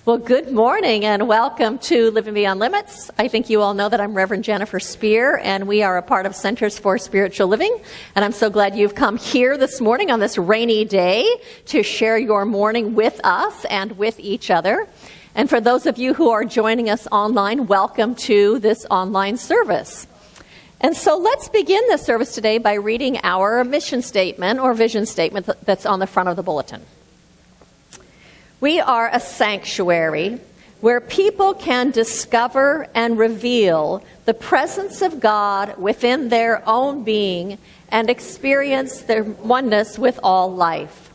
Well, good morning and welcome to Living Beyond Limits. I think you all know that I'm Reverend Jennifer Spear, and we are a part of Centers for Spiritual Living. And I'm so glad you've come here this morning on this rainy day to share your morning with us and with each other. And for those of you who are joining us online, welcome to this online service. And so let's begin this service today by reading our mission statement or vision statement that's on the front of the bulletin. We are a sanctuary where people can discover and reveal the presence of God within their own being and experience their oneness with all life.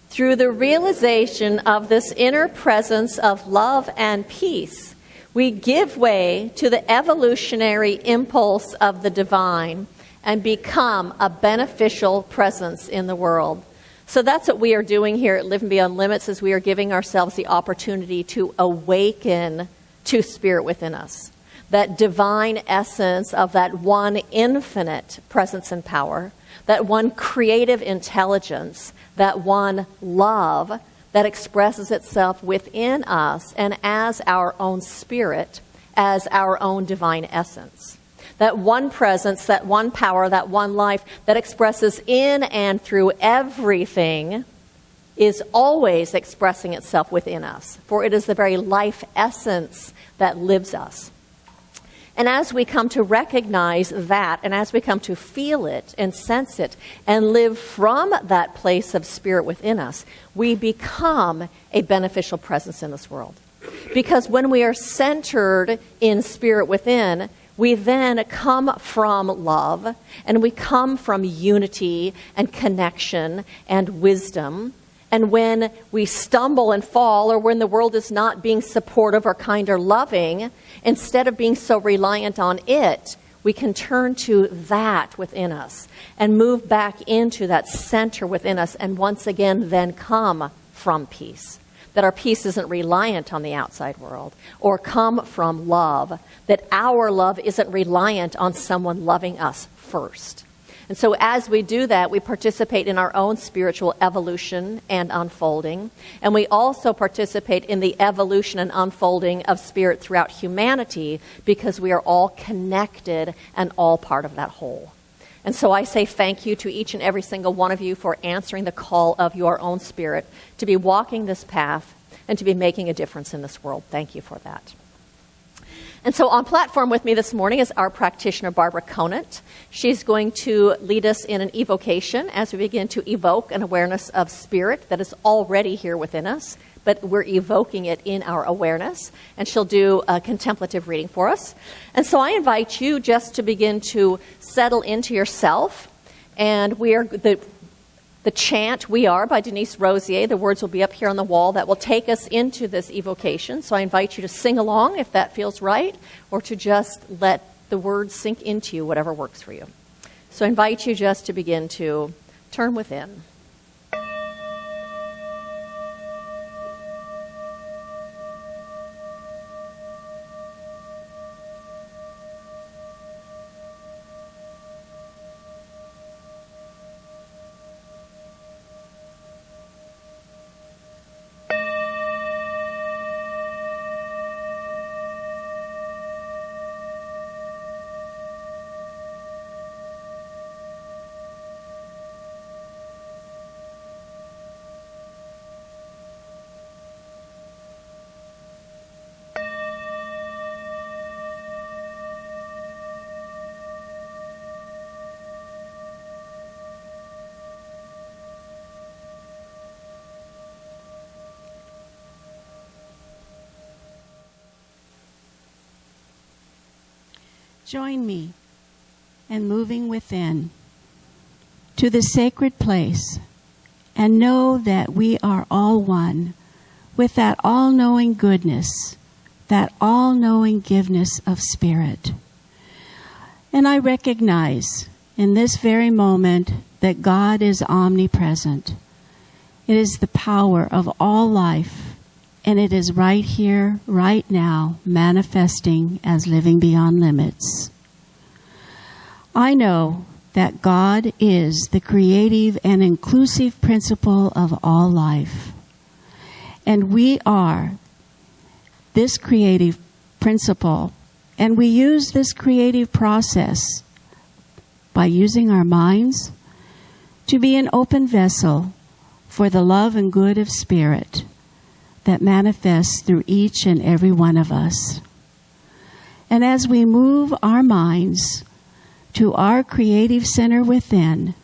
Through the realization of this inner presence of love and peace, we give way to the evolutionary impulse of the divine and become a beneficial presence in the world. So that's what we are doing here at Living Beyond Limits, is we are giving ourselves the opportunity to awaken to spirit within us. That divine essence of that one infinite presence and power, that one creative intelligence, that one love that expresses itself within us and as our own spirit, as our own divine essence. That one presence, that one power, that one life that expresses in and through everything is always expressing itself within us. For it is the very life essence that lives us. And as we come to recognize that, and as we come to feel it and sense it and live from that place of spirit within us, we become a beneficial presence in this world. Because when we are centered in spirit within, we then come from love, and we come from unity and connection and wisdom. And when we stumble and fall, or when the world is not being supportive or kind or loving, instead of being so reliant on it, we can turn to that within us and move back into that center within us and once again then come from peace. That our peace isn't reliant on the outside world, or come from love, that our love isn't reliant on someone loving us first. And so as we do that, we participate in our own spiritual evolution and unfolding, and we also participate in the evolution and unfolding of spirit throughout humanity, because we are all connected and all part of that whole. And so I say thank you to each and every single one of you for answering the call of your own spirit to be walking this path and to be making a difference in this world. Thank you for that. And so on platform with me this morning is our practitioner, Barbara Conant. She's going to lead us in an evocation as we begin to evoke an awareness of spirit that is already here within us, but we're evoking it in our awareness. And she'll do a contemplative reading for us. And so I invite you just to begin to settle into yourself. And we are the chant, "We Are" by Denise Rosier. The words will be up here on the wall that will take us into this evocation. So I invite you to sing along if that feels right, or to just let the words sink into you, whatever works for you. So I invite you just to begin to turn within. Join me in moving within to the sacred place and know that we are all one with that all-knowing goodness, that all-knowing giveness of spirit. And I recognize in this very moment that God is omnipresent. It is the power of all life. And it is right here, right now, manifesting as living beyond limits. I know that God is the creative and inclusive principle of all life. And we are this creative principle, and we use this creative process by using our minds to be an open vessel for the love and good of Spirit that manifests through each and every one of us. And as we move our minds to our creative center within,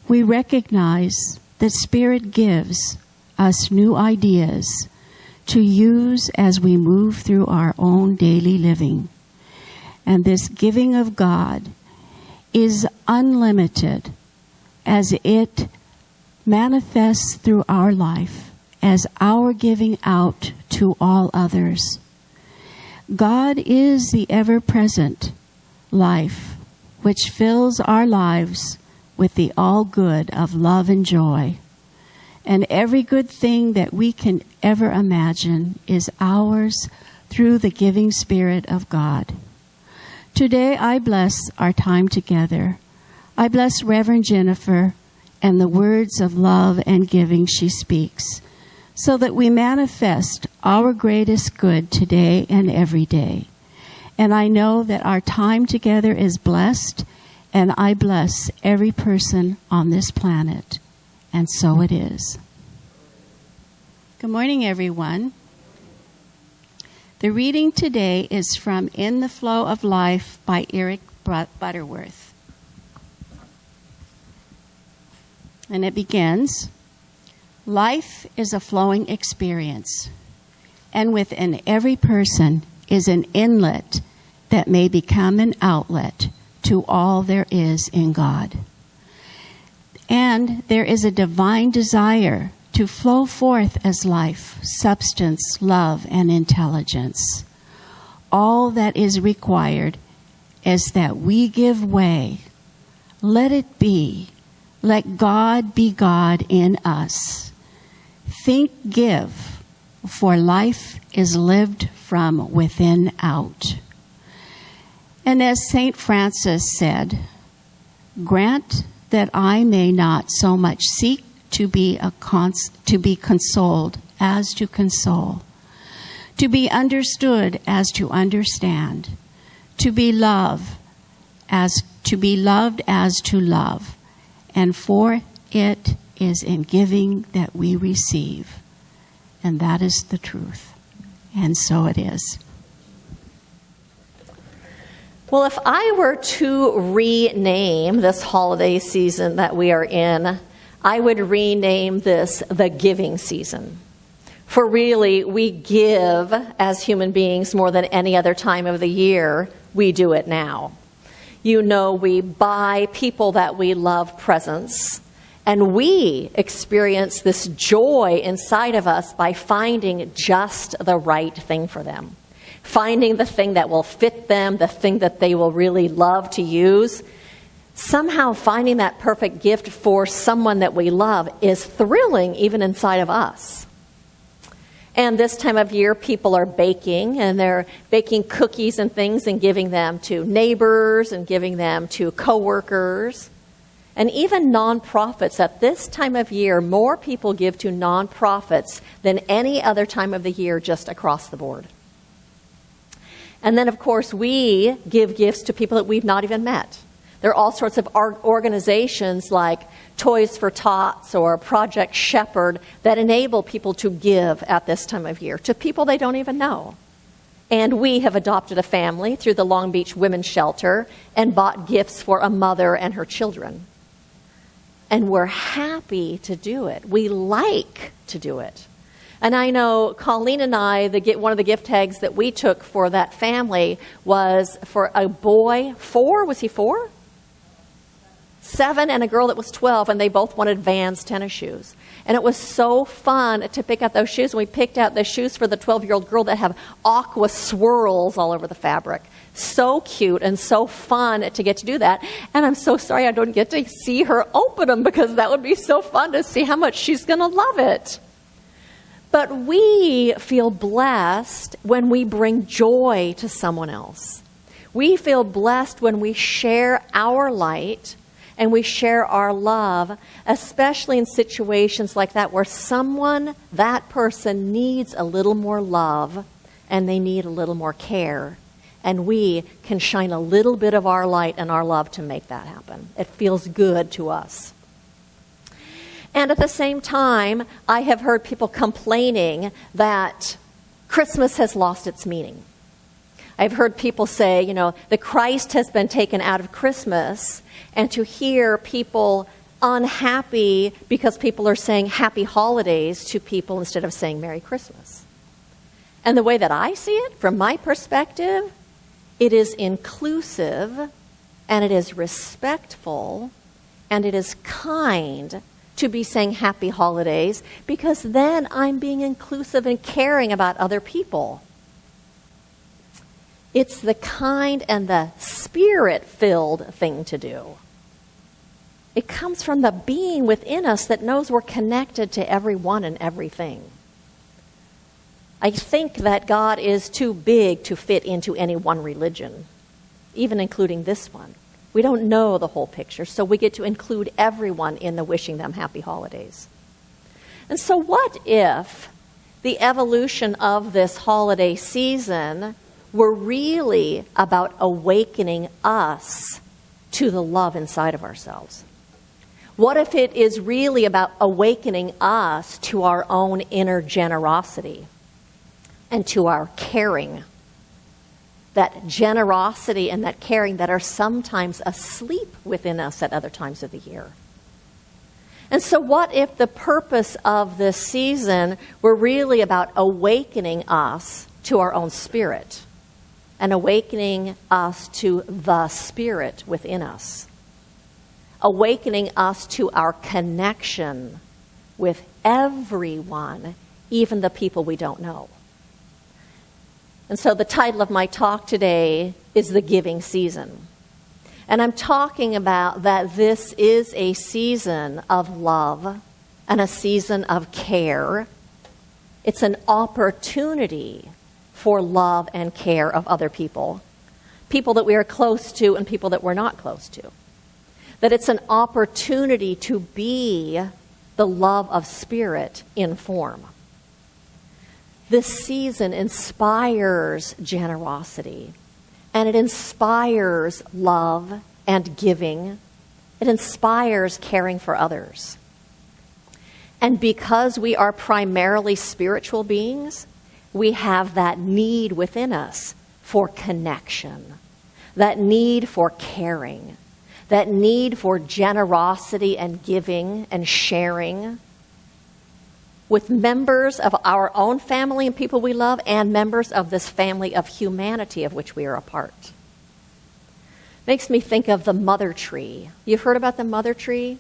we recognize that Spirit gives us new ideas to use as we move through our own daily living. And this giving of God is unlimited as it manifests through our life as our giving out to all others. God is the ever-present life which fills our lives with the all good of love and joy. And every good thing that we can ever imagine is ours through the giving Spirit of God. Today I bless our time together. I bless Reverend Jennifer and the words of love and giving she speaks, so that we manifest our greatest good today and every day. And I know that our time together is blessed, and I bless every person on this planet. And so it is. Good morning, everyone. The reading today is from In the Flow of Life by Eric Butterworth. And it begins, life is a flowing experience, and within every person is an inlet that may become an outlet to all there is in God. And there is a divine desire to flow forth as life, substance, love, and intelligence. All that is required is that we give way. Let it be. Let God be God in us. Think, give, for life is lived from within out. And as St. Francis said, grant that I may not so much seek to be consoled as to console, to be understood as to understand, to be loved as to love, and for it is in giving that we receive. And that is the truth. And so it is. Well, if I were to rename this holiday season that we are in, I would rename this the giving season. For really, we give as human beings more than any other time of the year. We do it now. You know, we buy people that we love presents, and we experience this joy inside of us by finding just the right thing for them. Finding the thing that will fit them, the thing that they will really love to use. Somehow finding that perfect gift for someone that we love is thrilling even inside of us. And this time of year, people are baking, and they're baking cookies and things and giving them to neighbors and giving them to coworkers. And even nonprofits at this time of year, more people give to nonprofits than any other time of the year just across the board. And then, of course, we give gifts to people that we've not even met. There are all sorts of organizations like Toys for Tots or Project Shepherd that enable people to give at this time of year to people they don't even know. And we have adopted a family through the Long Beach Women's Shelter and bought gifts for a mother and her children. And we're happy to do it. We like to do it. And I know Colleen and I, one of the gift tags that we took for that family was for a boy, 4, was he 4? 7, and a girl that was 12, and they both wanted Vans tennis shoes. And it was so fun to pick out those shoes. And we picked out the shoes for the 12-year-old girl that have aqua swirls all over the fabric. So cute and so fun to get to do that. And I'm so sorry I don't get to see her open them, because that would be so fun to see how much she's going to love it. But we feel blessed when we bring joy to someone else. We feel blessed when we share our light and we share our love, especially in situations like that where that person needs a little more love and they need a little more care. And we can shine a little bit of our light and our love to make that happen. It feels good to us. And at the same time, I have heard people complaining that Christmas has lost its meaning. I've heard people say, the Christ has been taken out of Christmas, and to hear people unhappy because people are saying happy holidays to people instead of saying Merry Christmas. And the way that I see it, from my perspective, it is inclusive, and it is respectful, and it is kind to be saying happy holidays, because then I'm being inclusive and caring about other people. It's the kind and the spirit-filled thing to do. It comes from the being within us that knows we're connected to everyone and everything. I think that God is too big to fit into any one religion, even including this one. We don't know the whole picture, so we get to include everyone in the wishing them happy holidays. And so what if the evolution of this holiday season were really about awakening us to the love inside of ourselves? What if it is really about awakening us to our own inner generosity and to our caring? That generosity and that caring that are sometimes asleep within us at other times of the year. And so what if the purpose of this season were really about awakening us to our own spirit and awakening us to the spirit within us, awakening us to our connection with everyone, even the people we don't know? And so the title of my talk today is The Giving Season. And I'm talking about that this is a season of love and a season of care. It's an opportunity for love and care of other people, people that we are close to and people that we're not close to. That it's an opportunity to be the love of spirit in form. This season inspires generosity, and it inspires love and giving. It inspires caring for others. And because we are primarily spiritual beings, we have that need within us for connection, that need for caring, that need for generosity and giving and sharing with members of our own family and people we love, and members of this family of humanity of which we are a part. Makes me think of the mother tree. You've heard about the mother tree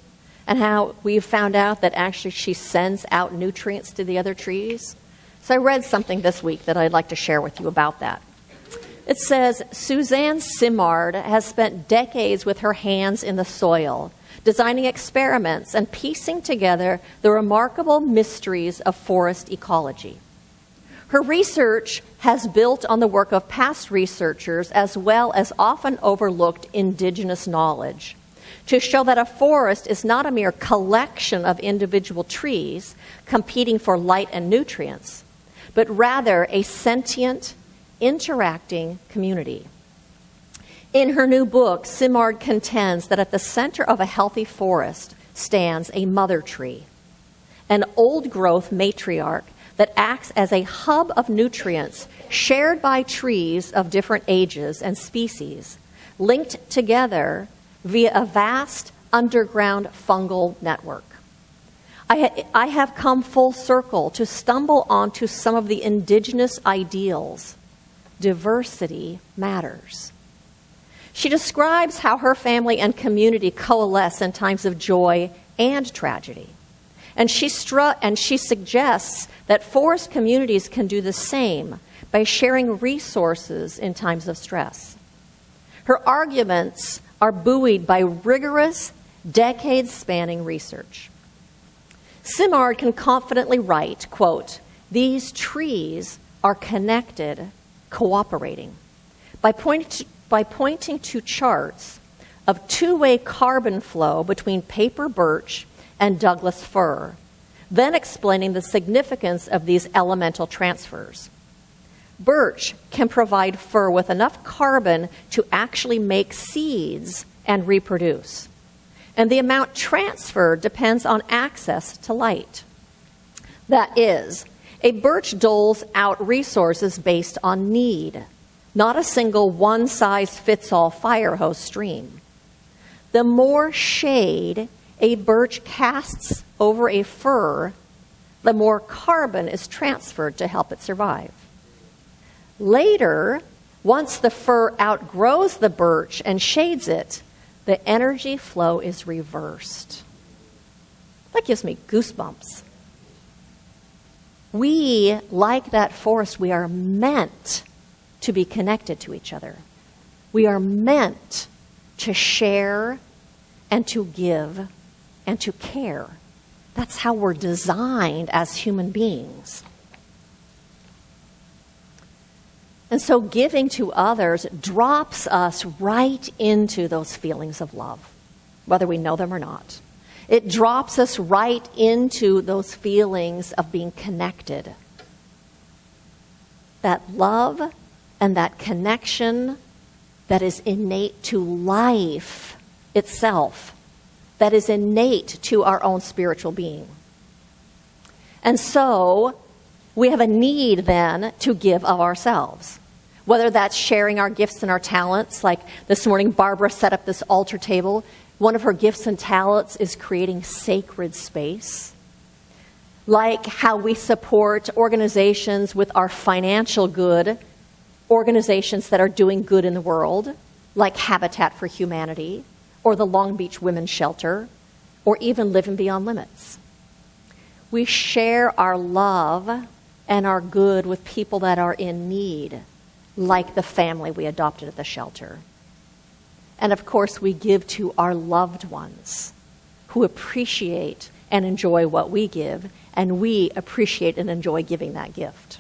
and how we've found out that actually she sends out nutrients to the other trees? So I read something this week that I'd like to share with you about that. It says, Suzanne Simard has spent decades with her hands in the soil, designing experiments and piecing together the remarkable mysteries of forest ecology. Her research has built on the work of past researchers as well as often overlooked indigenous knowledge to show that a forest is not a mere collection of individual trees competing for light and nutrients, but rather a sentient, interacting community. In her new book, Simard contends that at the center of a healthy forest stands a mother tree, an old-growth matriarch that acts as a hub of nutrients shared by trees of different ages and species, linked together via a vast underground fungal network. I have come full circle to stumble onto some of the indigenous ideals. Diversity matters. She describes how her family and community coalesce in times of joy and tragedy. And she suggests that forest communities can do the same by sharing resources in times of stress. Her arguments are buoyed by rigorous, decades-spanning research. Simard can confidently write, quote, "These trees are connected, cooperating." By pointing to charts of two-way carbon flow between paper birch and Douglas fir, then explaining the significance of these elemental transfers. Birch can provide fur with enough carbon to actually make seeds and reproduce. And the amount transferred depends on access to light. That is, a birch doles out resources based on need, not a single one-size-fits-all fire hose stream. The more shade a birch casts over a fir, the more carbon is transferred to help it survive. Later, once the fir outgrows the birch and shades it, the energy flow is reversed. That gives me goosebumps. We, like that forest, we are meant to be connected to each other. We are meant to share and to give and to care. That's how we're designed as human beings. And so giving to others drops us right into those feelings of love, whether we know them or not. It drops us right into those feelings of being connected. That love and that connection that is innate to life itself, that is innate to our own spiritual being. And so we have a need then to give of ourselves, whether that's sharing our gifts and our talents. Like this morning, Barbara set up this altar table. One of her gifts and talents is creating sacred space. Like how we support organizations with our financial good, organizations that are doing good in the world, like Habitat for Humanity, or the Long Beach Women's Shelter, or even Living Beyond Limits. We share our love and our good with people that are in need, like the family we adopted at the shelter. And of course, we give to our loved ones who appreciate and enjoy what we give, and we appreciate and enjoy giving that gift.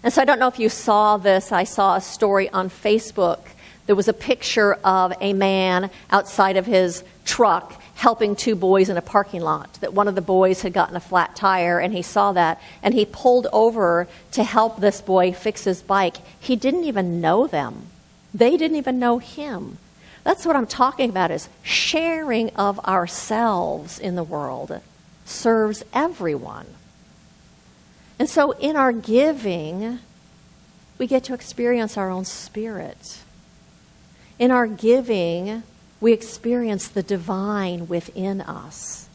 And so I don't know if you saw this. I saw a story on Facebook. There was a picture of a man outside of his truck helping two boys in a parking lot, that one of the boys had gotten a flat tire, and he saw that, and he pulled over to help this boy fix his bike. He didn't even know them. They didn't even know him. That's what I'm talking about, is sharing of ourselves in the world serves everyone. And so in our giving, we get to experience our own spirit. In our giving, we experience the divine within us.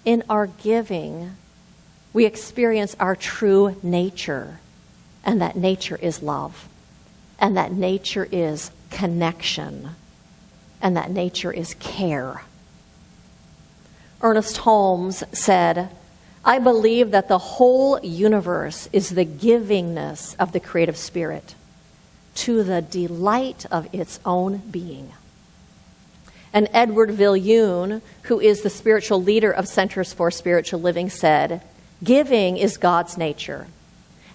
In our giving, we experience our true nature, and that nature is love, and that nature is connection, and that nature is care. Ernest Holmes said, "I believe that the whole universe is the givingness of the creative spirit to the delight of its own being." And Edward Viljoen, who is the spiritual leader of Centers for Spiritual Living, said, "Giving is God's nature.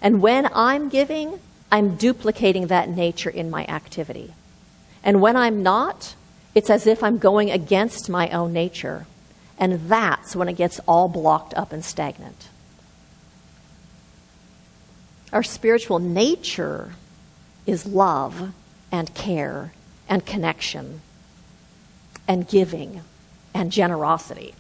And when I'm giving, I'm duplicating that nature in my activity. And when I'm not, it's as if I'm going against my own nature. And that's when it gets all blocked up and stagnant." Our spiritual nature is love and care and connection and giving and generosity.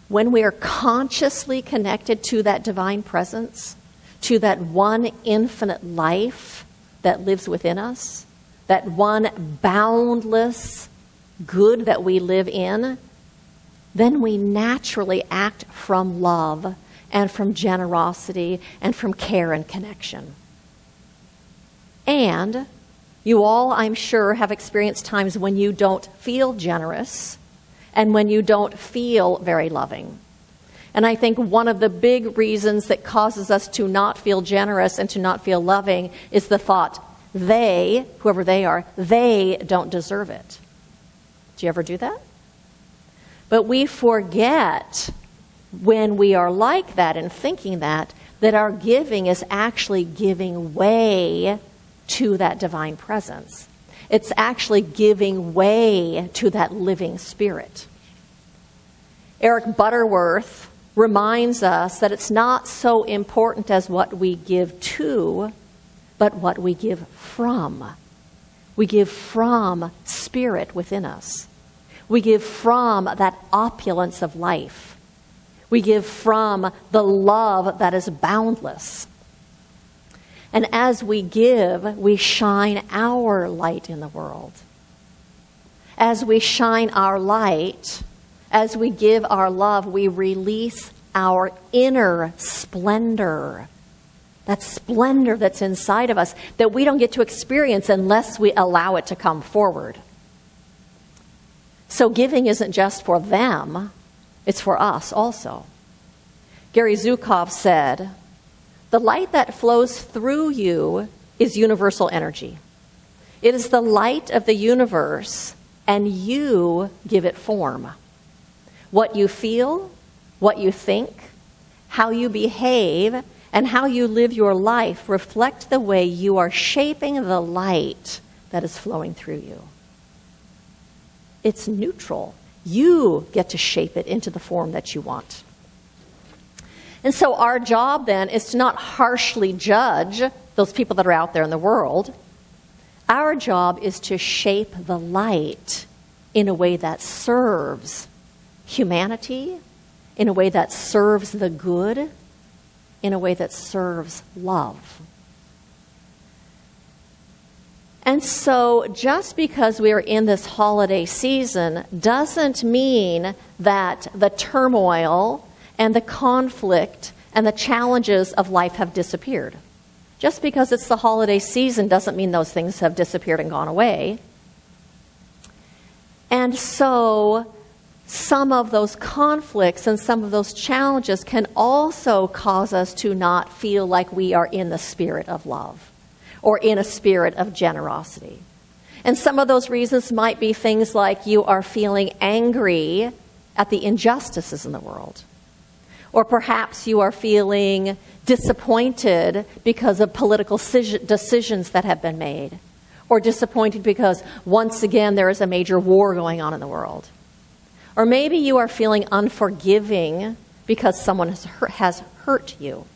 When we are consciously connected to that divine presence, to that one infinite life that lives within us, that one boundless good that we live in, then we naturally act from love and from generosity and from care and connection. And you all, I'm sure, have experienced times when you don't feel generous and when you don't feel very loving. And I think one of the big reasons that causes us to not feel generous and to not feel loving is the thought, they, whoever they are, they don't deserve it. Do you ever do that? But we forget when we are like that and thinking that our giving is actually giving way to that divine presence. It's actually giving way to that living spirit. Eric Butterworth reminds us that it's not so important as what we give to, but what we give from. We give from spirit within us. We give from that opulence of life. We give from the love that is boundless. And as we give, we shine our light in the world. As we shine our light, as we give our love, we release our inner splendor. That splendor that's inside of us that we don't get to experience unless we allow it to come forward. So giving isn't just for them, it's for us also. Gary Zukov said, "The light that flows through you is universal energy. It is the light of the universe, and you give it form. What you feel, what you think, how you behave, and how you live your life reflect the way you are shaping the light that is flowing through you." It's neutral. You get to shape it into the form that you want. And so our job then is to not harshly judge those people that are out there in the world. Our job is to shape the light in a way that serves humanity, in a way that serves the good, in a way that serves love. And so just because we are in this holiday season doesn't mean that the turmoil and the conflict and the challenges of life have disappeared. Just because it's the holiday season doesn't mean those things have disappeared and gone away. And so some of those conflicts and some of those challenges can also cause us to not feel like we are in the spirit of love or in a spirit of generosity. And some of those reasons might be things like you are feeling angry at the injustices in the world. Or perhaps you are feeling disappointed because of political decisions that have been made. Or disappointed because, once again, there is a major war going on in the world. Or maybe you are feeling unforgiving because someone has hurt you.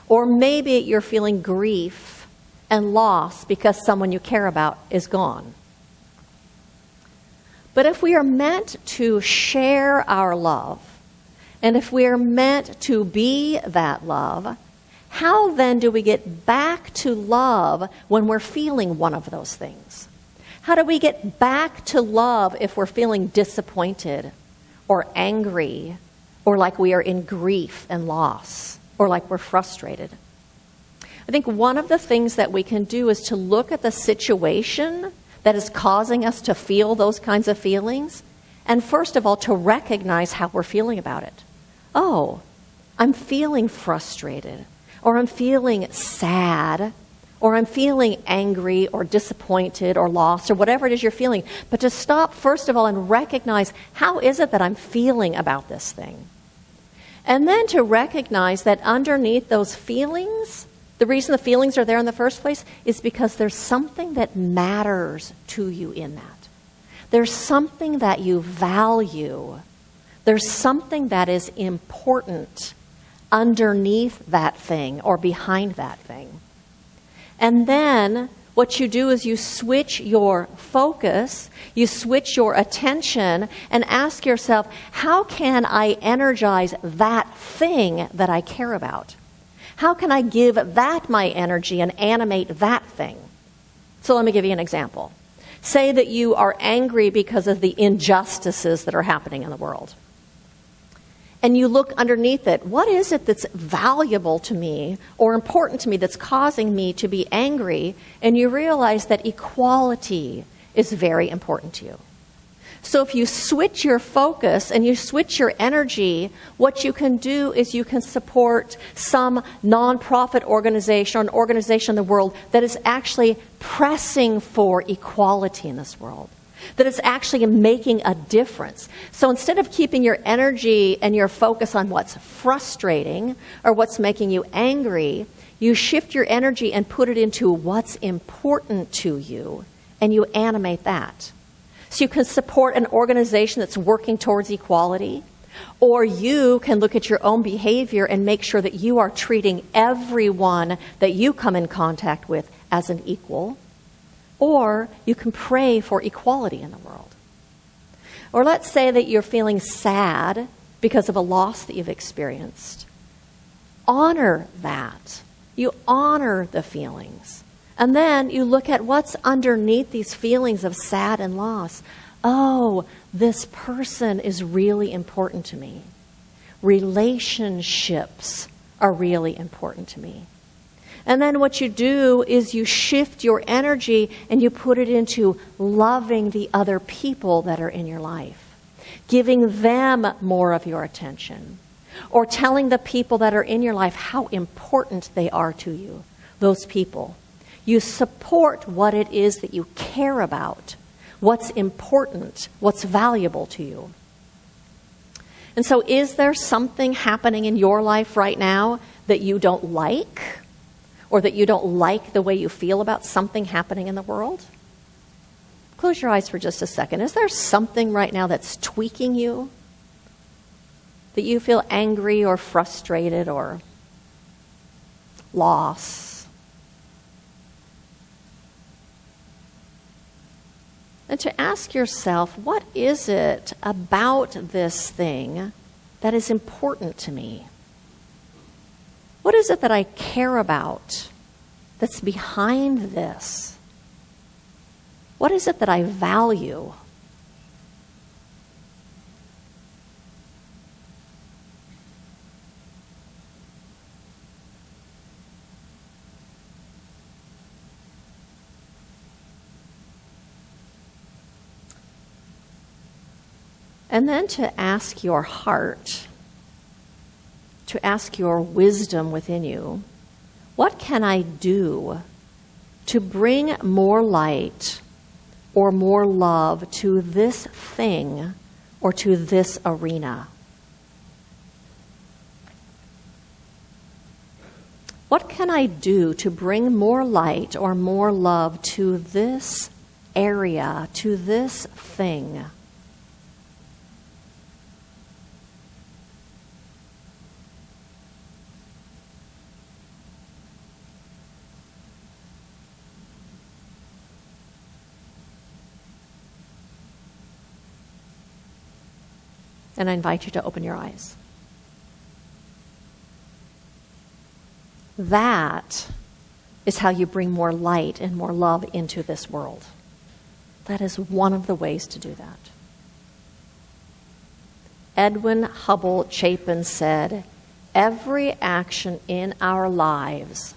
Or maybe you're feeling grief and loss because someone you care about is gone. But if we are meant to share our love, and if we are meant to be that love, how then do we get back to love when we're feeling one of those things? How do we get back to love if we're feeling disappointed or angry or like we are in grief and loss or like we're frustrated? I think one of the things that we can do is to look at the situation that is causing us to feel those kinds of feelings, and first of all, to recognize how we're feeling about it. Oh, I'm feeling frustrated, or I'm feeling sad, or I'm feeling angry or disappointed or lost, or whatever it is you're feeling. But to stop, first of all, and recognize, how is it that I'm feeling about this thing? And then to recognize that underneath those feelings, the reason the feelings are there in the first place is because there's something that matters to you in that. There's something that you value. There's something that is important underneath that thing or behind that thing. And then what you do is you switch your focus, you switch your attention, and ask yourself, how can I energize that thing that I care about? How can I give that my energy and animate that thing? So let me give you an example. Say that you are angry because of the injustices that are happening in the world. And you look underneath it. What is it that's valuable to me or important to me that's causing me to be angry? And you realize that equality is very important to you. So if you switch your focus and you switch your energy, what you can do is you can support some nonprofit organization or an organization in the world that is actually pressing for equality in this world, that is actually making a difference. So instead of keeping your energy and your focus on what's frustrating or what's making you angry, you shift your energy and put it into what's important to you, and you animate that. So you can support an organization that's working towards equality, Or you can look at your own behavior and make sure that you are treating everyone that you come in contact with as an equal. Or you can pray for equality in the world. Or let's say that you're feeling sad because of a loss that you've experienced. Honor that. You honor the feelings. And then you look at what's underneath these feelings of sad and loss. Oh, this person is really important to me. Relationships are really important to me. And then what you do is you shift your energy and you put it into loving the other people that are in your life, giving them more of your attention, or telling the people that are in your life how important they are to you, those people. You support what it is that you care about, what's important, what's valuable to you. And so is there something happening in your life right now that you don't like? Or that you don't like the way you feel about something happening in the world? Close your eyes for just a second. Is there something right now that's tweaking you? That you feel angry or frustrated or lost? And to ask yourself, what is it about this thing that is important to me? What is it that I care about that's behind this? What is it that I value? And then to ask your heart, to ask your wisdom within you, what can I do to bring more light or more love to this thing or to this arena? What can I do to bring more light or more love to this area, to this thing? And I invite you to open your eyes. That is how you bring more light and more love into this world. That is one of the ways to do that. Edwin Hubble Chapin said, "Every action in our lives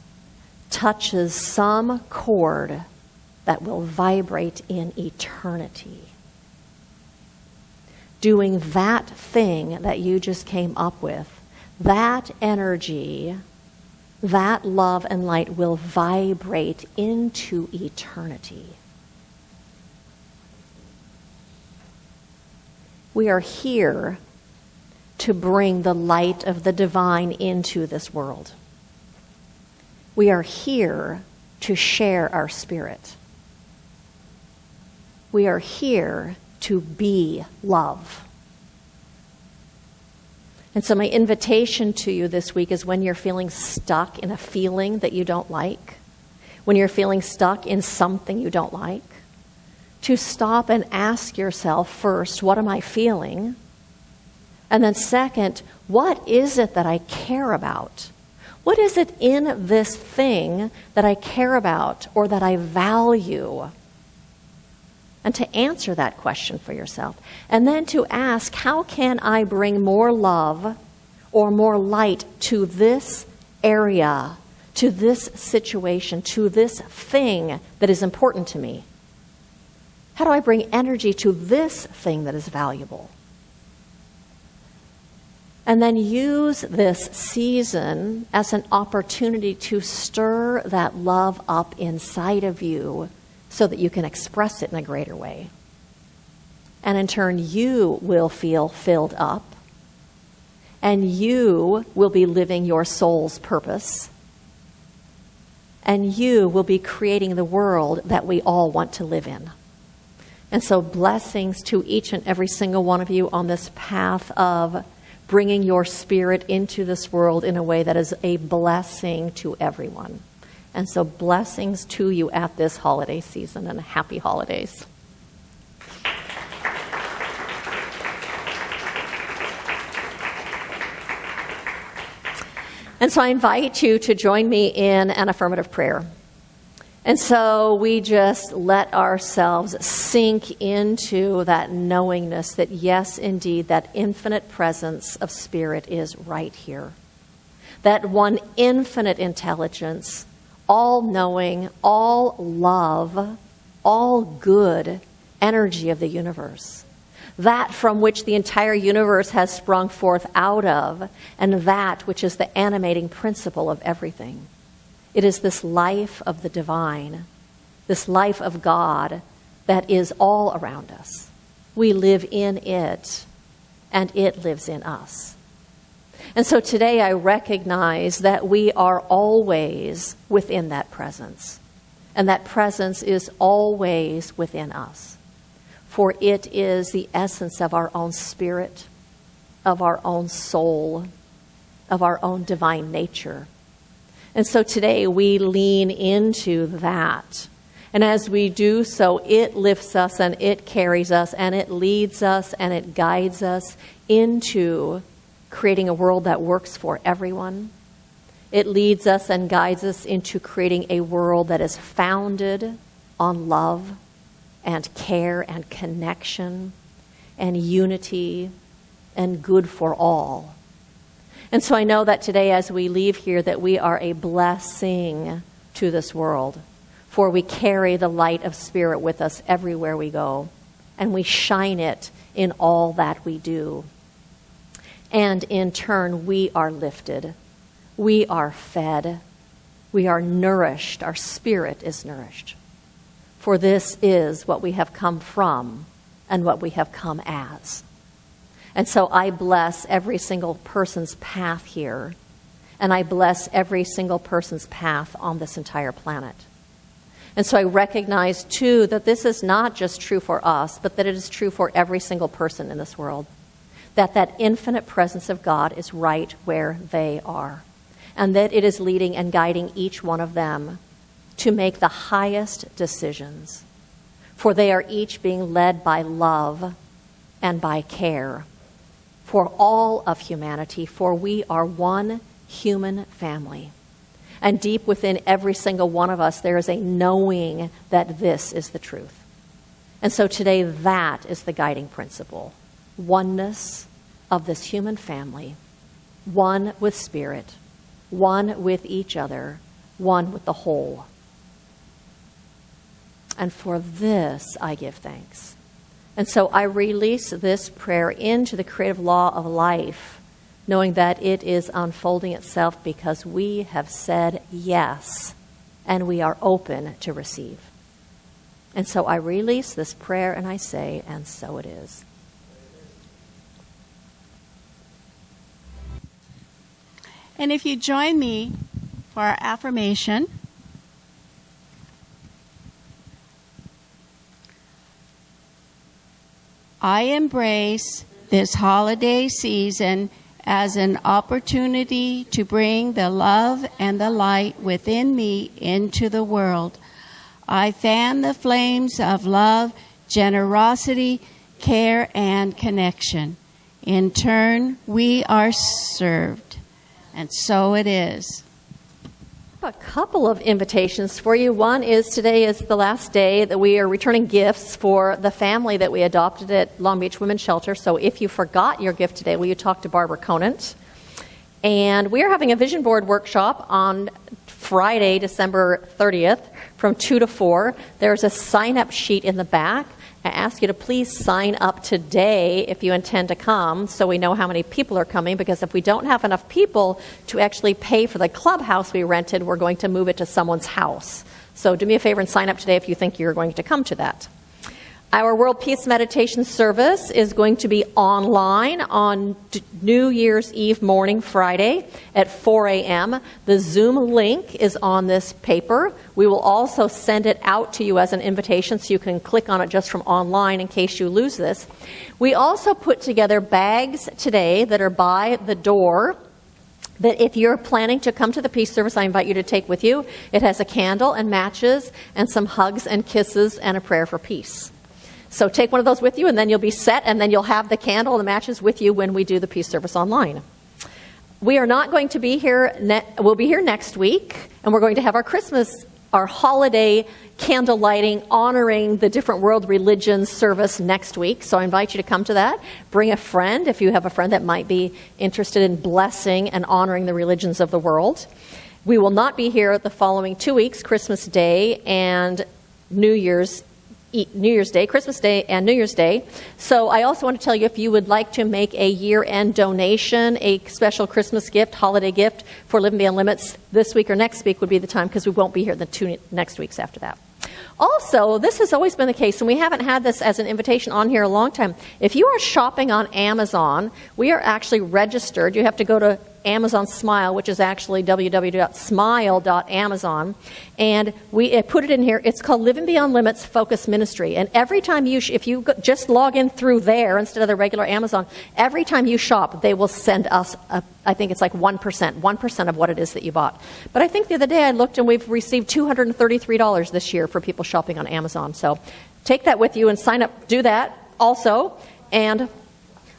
touches some chord that will vibrate in eternity." Doing that thing that you just came up with, that energy, that love and light will vibrate into eternity. We are here to bring the light of the divine into this world. We are here to share our spirit. We are here to be love. And so my invitation to you this week is when you're feeling stuck in a feeling that you don't like, when you're feeling stuck in something you don't like, to stop and ask yourself first, what am I feeling? And then second, what is it that I care about? What is it in this thing that I care about or that I value? And to answer that question for yourself. And then to ask, how can I bring more love or more light to this area, to this situation, to this thing that is important to me? How do I bring energy to this thing that is valuable? And then use this season as an opportunity to stir that love up inside of you so that you can express it in a greater way. And in turn, you will feel filled up, and you will be living your soul's purpose, and you will be creating the world that we all want to live in. And so blessings to each and every single one of you on this path of bringing your spirit into this world in a way that is a blessing to everyone. And so blessings to you at this holiday season, and happy holidays. And so I invite you to join me in an affirmative prayer. And so we just let ourselves sink into that knowingness that, yes, indeed, that infinite presence of spirit is right here. That one infinite intelligence, all-knowing, all love, all good energy of the universe. That from which the entire universe has sprung forth out of, and that which is the animating principle of everything. It is this life of the divine, this life of God that is all around us. We live in it, and it lives in us. And so today I recognize that we are always within that presence, and that presence is always within us. For it is the essence of our own spirit, of our own soul, of our own divine nature. And so today we lean into that. And as we do so, it lifts us and it carries us and it leads us and it guides us into creating a world that works for everyone. It leads us and guides us into creating a world that is founded on love and care and connection and unity and good for all. And so I know that today as we leave here that we are a blessing to this world, for we carry the light of spirit with us everywhere we go, and we shine it in all that we do. And in turn, we are lifted, we are fed, we are nourished, our spirit is nourished. For this is what we have come from and what we have come as. And so I bless every single person's path here, and I bless every single person's path on this entire planet. And so I recognize, too, that this is not just true for us, but that it is true for every single person in this world. That infinite presence of God is right where they are, and that it is leading and guiding each one of them to make the highest decisions, for they are each being led by love and by care for all of humanity, for we are one human family. And deep within every single one of us, there is a knowing that this is the truth. And so today, that is the guiding principle. Oneness of this human family, one with spirit, one with each other, one with the whole. And for this, I give thanks. And so I release this prayer into the creative law of life, knowing that it is unfolding itself because we have said yes, and we are open to receive. And so I release this prayer and I say, and so it is. And if you join me for our affirmation, I embrace this holiday season as an opportunity to bring the love and the light within me into the world. I fan the flames of love, generosity, care, and connection. In turn, we are served. And so it is. A couple of invitations for you. One is today is the last day that we are returning gifts for the family that we adopted at Long Beach Women's Shelter. So if you forgot your gift today, will you talk to Barbara Conant? And we are having a vision board workshop on Friday, December 30th from 2 to 4. There's a sign-up sheet in the back. I ask you to please sign up today if you intend to come so we know how many people are coming, because if we don't have enough people to actually pay for the clubhouse we rented, we're going to move it to someone's house. So do me a favor and sign up today if you think you're going to come to that. Our World Peace Meditation service is going to be online on New Year's Eve morning, Friday at 4 a.m. The Zoom link is on this paper. We will also send it out to you as an invitation so you can click on it just from online in case you lose this. We also put together bags today that are by the door that if you're planning to come to the peace service, I invite you to take with you. It has a candle and matches and some hugs and kisses and a prayer for peace. So take one of those with you, and then you'll be set, and then you'll have the candle and the matches with you when we do the peace service online. We are not going to be here. We'll be here next week, and we're going to have our holiday candle lighting, honoring the different world religions service next week. So I invite you to come to that. Bring a friend if you have a friend that might be interested in blessing and honoring the religions of the world. We will not be here the following 2 weeks, Christmas Day and New Year's Day, Christmas Day, and New Year's Day. So I also want to tell you, if you would like to make a year-end donation, a special Christmas gift, holiday gift for Living Beyond Limits this week or next week would be the time, because we won't be here the 2 next weeks after that. Also, this has always been the case, and we haven't had this as an invitation on here a long time. If you are shopping on Amazon, we are actually registered. You have to go to Amazon Smile, which is actually www.smile.amazon, and we put it in here. It's called Living Beyond Limits Focus Ministry, and every time if you just log in through there instead of the regular Amazon, every time you shop, they will send us, I think it's like 1% of what it is that you bought. But I think the other day I looked, and we've received $233 this year for people shopping on Amazon. So take that with you and sign up, do that also, and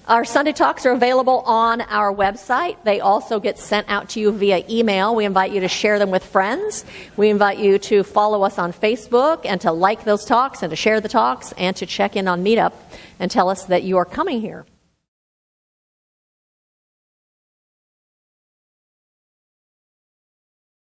our Sunday Talks are available on our website. They also get sent out to you via email. We invite you to share them with friends. We invite you to follow us on Facebook and to like those talks and to share the talks and to check in on Meetup and tell us that you are coming here.